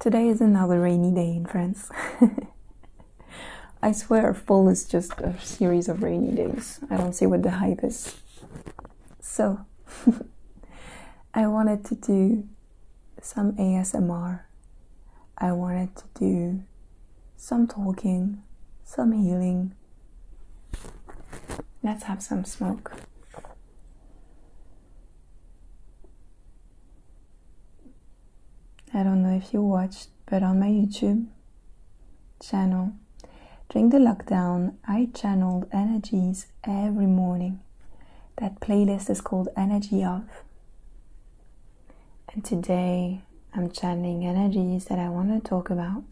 Today is another rainy day in France. I swear fall is just a series of rainy days. I don't see what the hype is. So, I wanted to do some ASMR. I wanted to do some talking, some healing. Let's have some smoke. I don't know if you watched, but on my YouTube channel, during the lockdown, I channeled energies every morning. That playlist is called Energy Of. And today, I'm channeling energies that I want to talk about,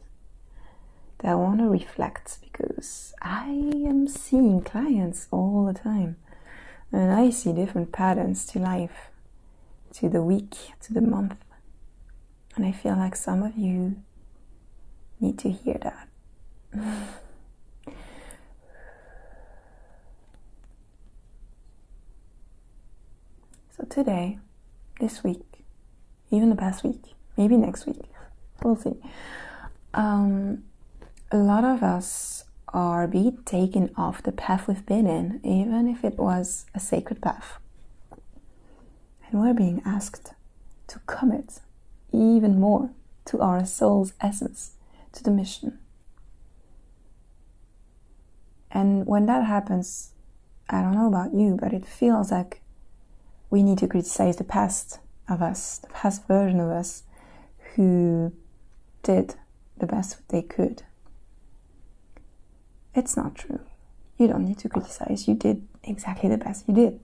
that I want to reflect, because I am seeing clients all the time. And I see different patterns to life, to the week, to the month. And I feel like some of you need to hear that. So today, this week, even the past week, maybe next week, we'll see. A lot of us are being taken off the path we've been in, even if it was a sacred path. And we're being asked to commit even more to our soul's essence, to the mission. And when that happens, I don't know about you, but it feels like we need to criticize the past of us, the past version of us who did the best they could. It's not true. You don't need to criticize. You did exactly the best you did.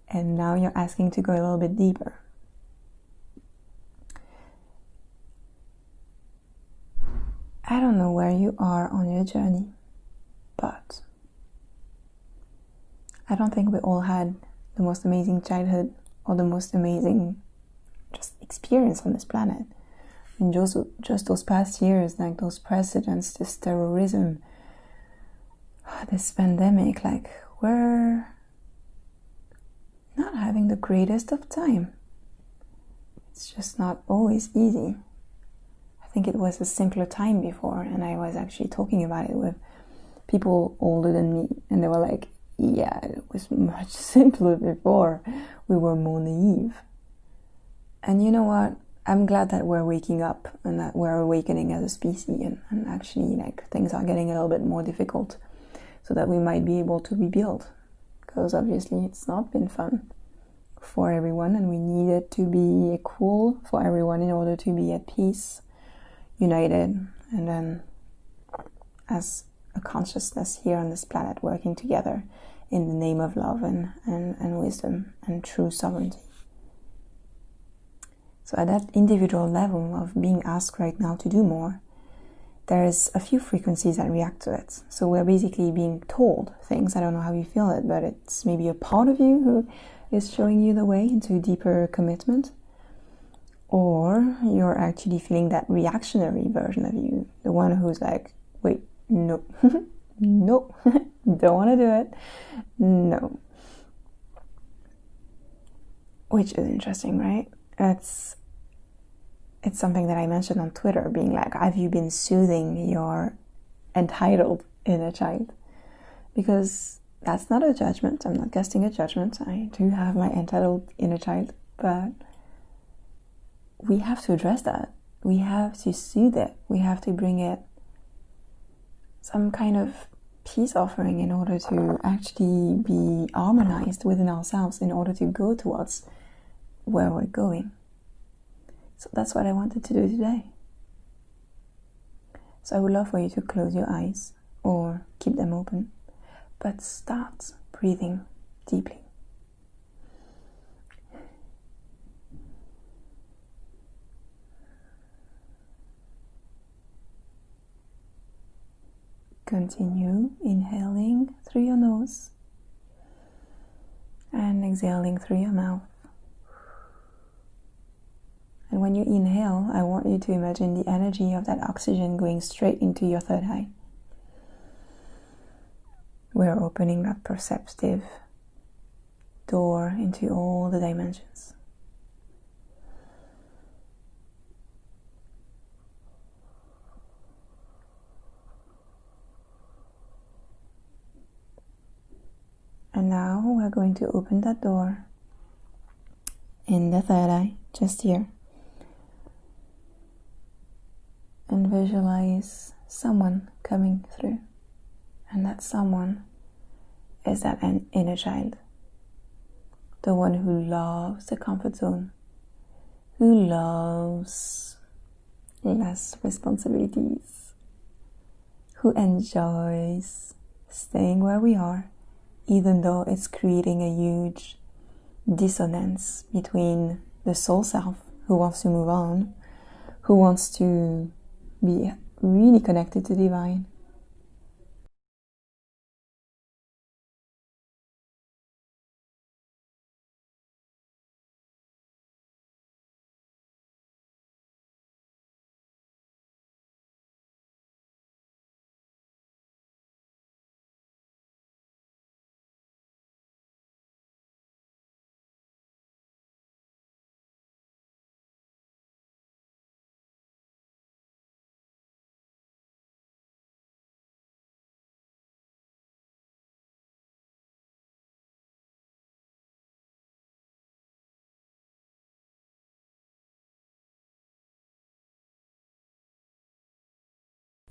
And now you're asking to go a little bit deeper. I don't know where you are on your journey, but I don't think we all had the most amazing childhood or the most amazing just experience on this planet. And just those past years, like those precedents, this terrorism, this pandemic, like we're not having the greatest of time. It's just not always easy. I think it was a simpler time before, and I was actually talking about it with people older than me, and they were like, yeah, it was much simpler before. We were more naive. And you know what? I'm glad that we're waking up and that we're awakening as a species, and actually like things are getting a little bit more difficult so that we might be able to rebuild, because obviously it's not been fun for everyone, and we need it to be equal for everyone in order to be at peace, united, and then as a consciousness here on this planet working together in the name of love and wisdom and true sovereignty. So at that individual level of being asked right now to do more, there's a few frequencies that react to it. So we're basically being told things. I don't know how you feel it, but it's maybe a part of you who is showing you the way into deeper commitment. Or you're actually feeling that reactionary version of you, the one who's like, wait, no, no, don't want to do it, no. Which is interesting, right? It's something that I mentioned on Twitter, being like, have you been soothing your entitled inner child? Because that's not a judgment. I'm not casting a judgment. I do have my entitled inner child, but we have to address that. We have to soothe it. We have to bring it some kind of peace offering in order to actually be harmonized within ourselves, in order to go towards where we're going. So that's what I wanted to do today. So I would love for you to close your eyes or keep them open, but start breathing deeply. Continue inhaling through your nose and exhaling through your mouth. And when you inhale, I want you to imagine the energy of that oxygen going straight into your third eye. We're opening that perceptive door into all the dimensions. And now we're going to open that door in the third eye, just here. And visualize someone coming through. And that someone is that an inner child. The one who loves the comfort zone. Who loves less responsibilities. Who enjoys staying where we are, even though it's creating a huge dissonance between the soul self, who wants to move on, who wants to be really connected to divine,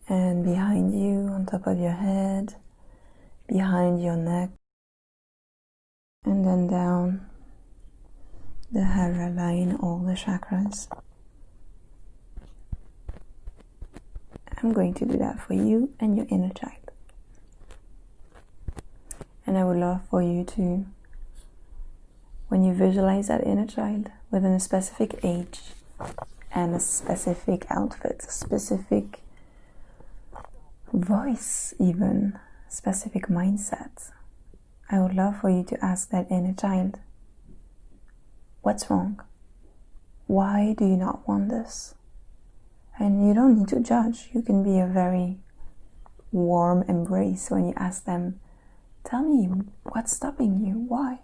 and behind you, on top of your head, behind your neck, and then down the hara line, all the chakras. I'm going to do that for you and your inner child. And I would love for you to, when you visualize that inner child within a specific age and a specific outfit, a specific voice, even specific mindset, I would love for you to ask that inner child, what's wrong? Why do you not want this? And you don't need to judge. You can be a very warm embrace when you ask them, tell me, what's stopping you? Why?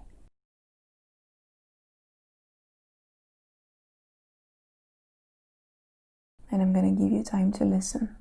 And I'm going to give you time to listen.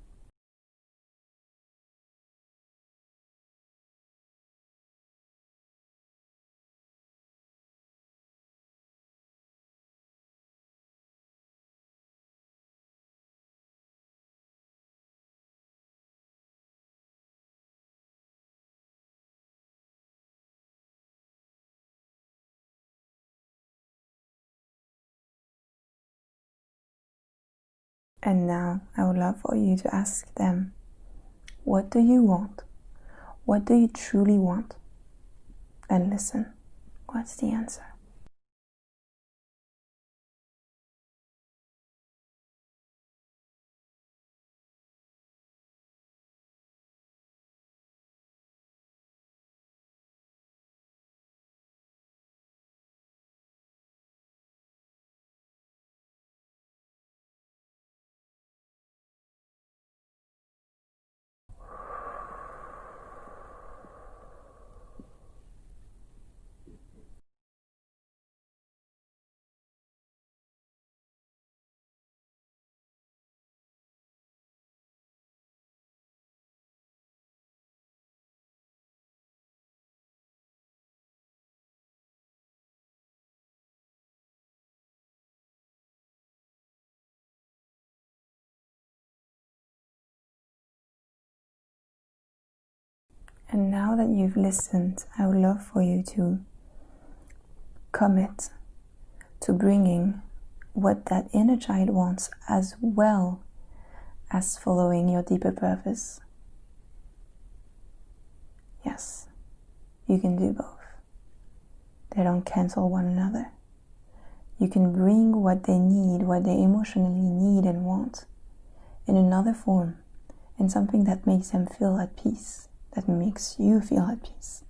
And now I would love for you to ask them, what do you want? What do you truly want? And listen, what's the answer? And now that you've listened, I would love for you to commit to bringing what that inner child wants as well as following your deeper purpose. Yes, you can do both. They don't cancel one another. You can bring what they need, what they emotionally need and want, in another form, in something that makes them feel at peace, that makes you feel at peace,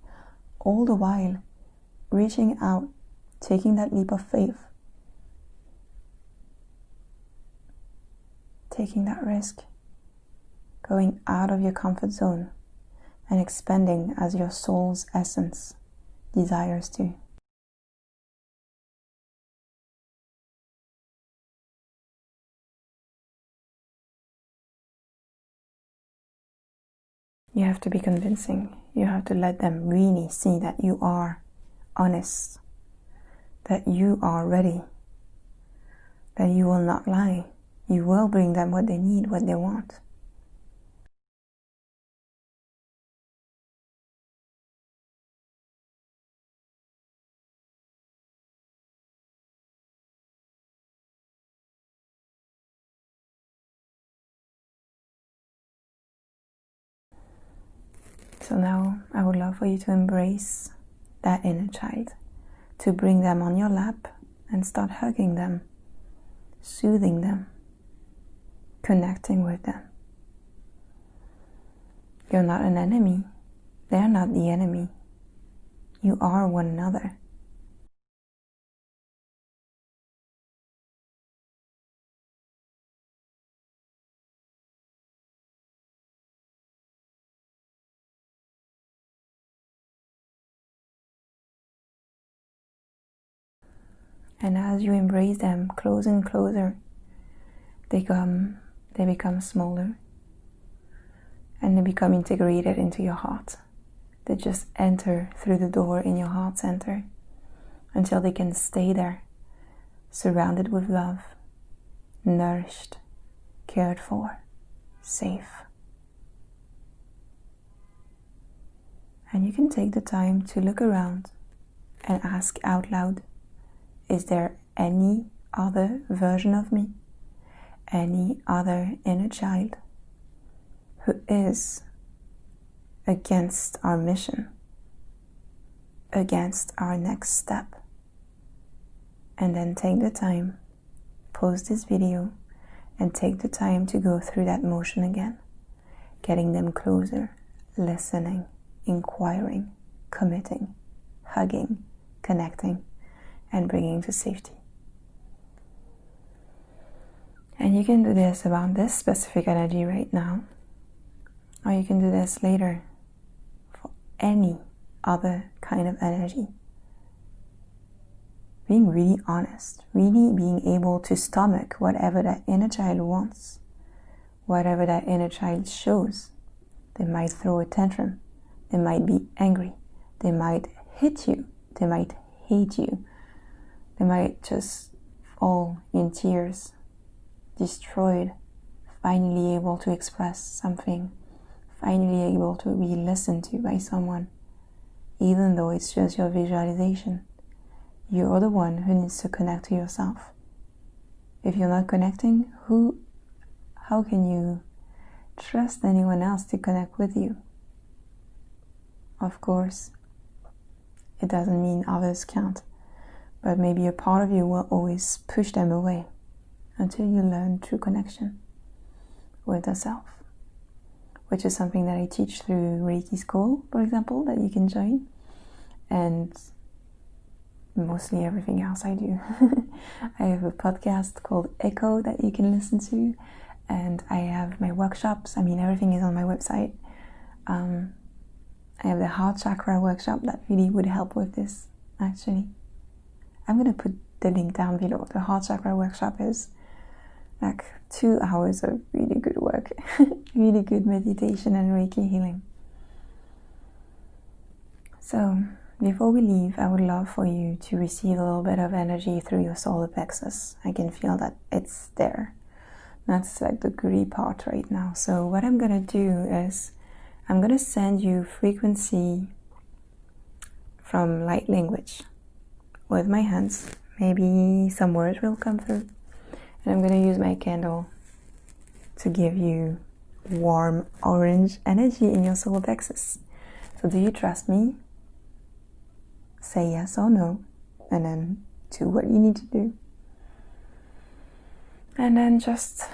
all the while reaching out, taking that leap of faith, taking that risk, going out of your comfort zone and expanding as your soul's essence desires to. You have to be convincing. You have to let them really see that you are honest, that you are ready, that you will not lie. You will bring them what they need, what they want. So now I would love for you to embrace that inner child, to bring them on your lap and start hugging them, soothing them, connecting with them. You're not an enemy. They're not the enemy. You are one another. And as you embrace them closer and closer, they become smaller, and they become integrated into your heart. They just enter through the door in your heart center until they can stay there, surrounded with love, nourished, cared for, safe. And you can take the time to look around and ask out loud, is there any other version of me, any other inner child who is against our mission, against our next step? And then take the time, pause this video, and take the time to go through that motion again, getting them closer, listening, inquiring, committing, hugging, connecting, and bringing to safety. And you can do this about this specific energy right now, or you can do this later for any other kind of energy. Being really honest, really being able to stomach whatever that inner child wants, whatever that inner child shows. They might throw a tantrum, they might be angry, they might hit you, they might hate you, they might just fall in tears, destroyed, finally able to express something, finally able to be listened to by someone, even though it's just your visualization. You're the one who needs to connect to yourself. If you're not connecting, how can you trust anyone else to connect with you? Of course, it doesn't mean others can't, but maybe a part of you will always push them away until you learn true connection with the self, which is something that I teach through Reiki School, for example, that you can join, and mostly everything else I do. I have a podcast called Echo that you can listen to, and I have my workshops. Everything is on my website. I have the heart chakra workshop that really would help with this, actually. I'm going to put the link down below. The heart chakra workshop is like 2 hours of really good work, really good meditation and Reiki healing. So, before we leave, I would love for you to receive a little bit of energy through your solar plexus. I can feel that it's there. That's like the gritty part right now. So what I'm going to do is I'm going to send you frequency from light language with my hands. Maybe some words will come through. And I'm going to use my candle to give you warm orange energy in your solar plexus. So do you trust me? Say yes or no, and then do what you need to do. And then just,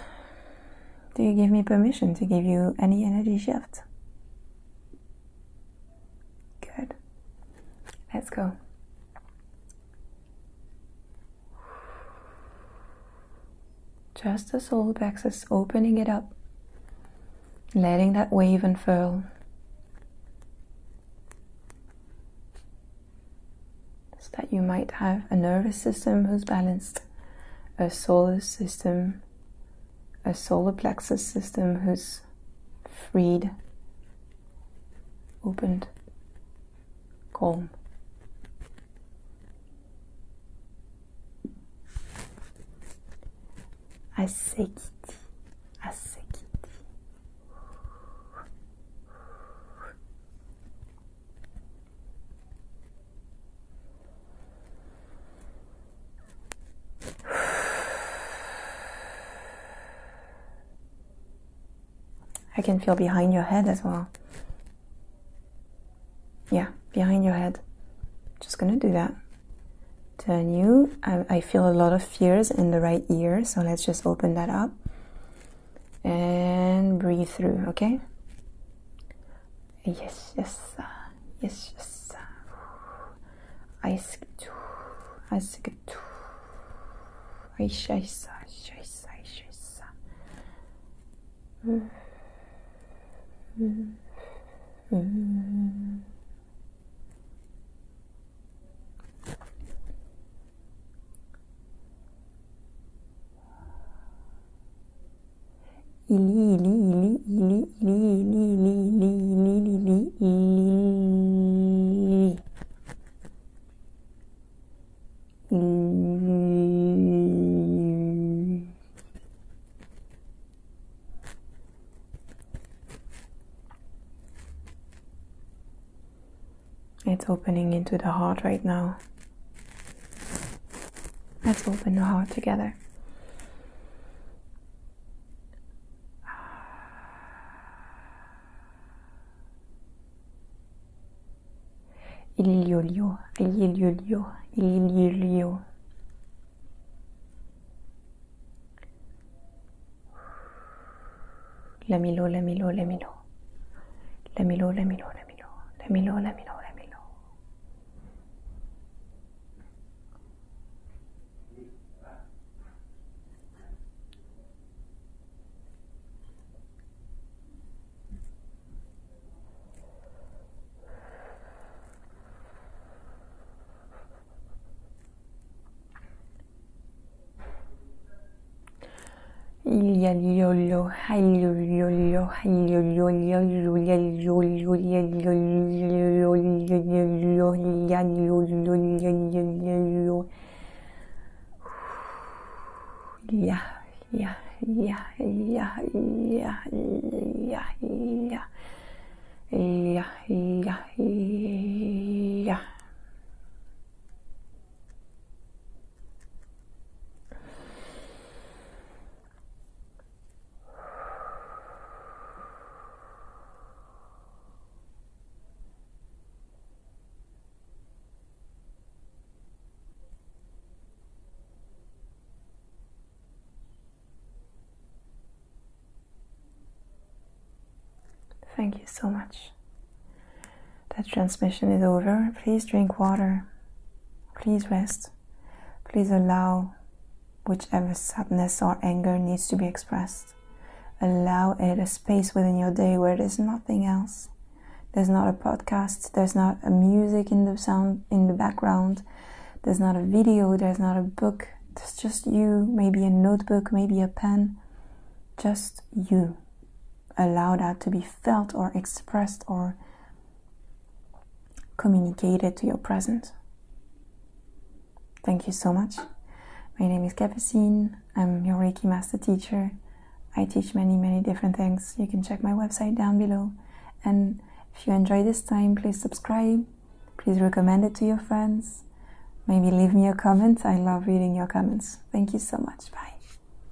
do you give me permission to give you any energy shift? Good. Let's go. Just the solar plexus, opening it up, letting that wave unfurl. So that you might have a nervous system who's balanced, a solar system, a solar plexus system who's freed, opened, calm. Asekiti, asekiti. I can feel behind your head as well. Yeah, behind your head. Just gonna do that. Turn you. I feel a lot of fears in the right ear, so let's just open that up and breathe through, okay? Yes, yes, yes, yes. Aisketu, aisketu, aishaisa, aishaisa, aishaisa. It's opening into the heart right now. Let's open the heart together. Ililio, ililio, ililio. Lamilo, lamilo, lamilo. Lamilo, lamilo, lamilo. Lamilo, lamilo, lamilo. Thank you so much. That transmission is over. Please drink water. Please rest. Please allow whichever sadness or anger needs to be expressed. Allow it a space within your day where there's nothing else. There's not a podcast. There's not a music in the sound in the background. There's not a video. There's not a book. There's just you. Maybe a notebook. Maybe a pen. Just you. Allow that to be felt or expressed or communicated to your present. Thank you so much. My name is Capucine. I'm your Reiki Master Teacher. I teach many different things. You can check my website down below. And if you enjoy this time, please subscribe. Please recommend it to your friends. Maybe leave me a comment. I love reading your comments. Thank you so much. Bye.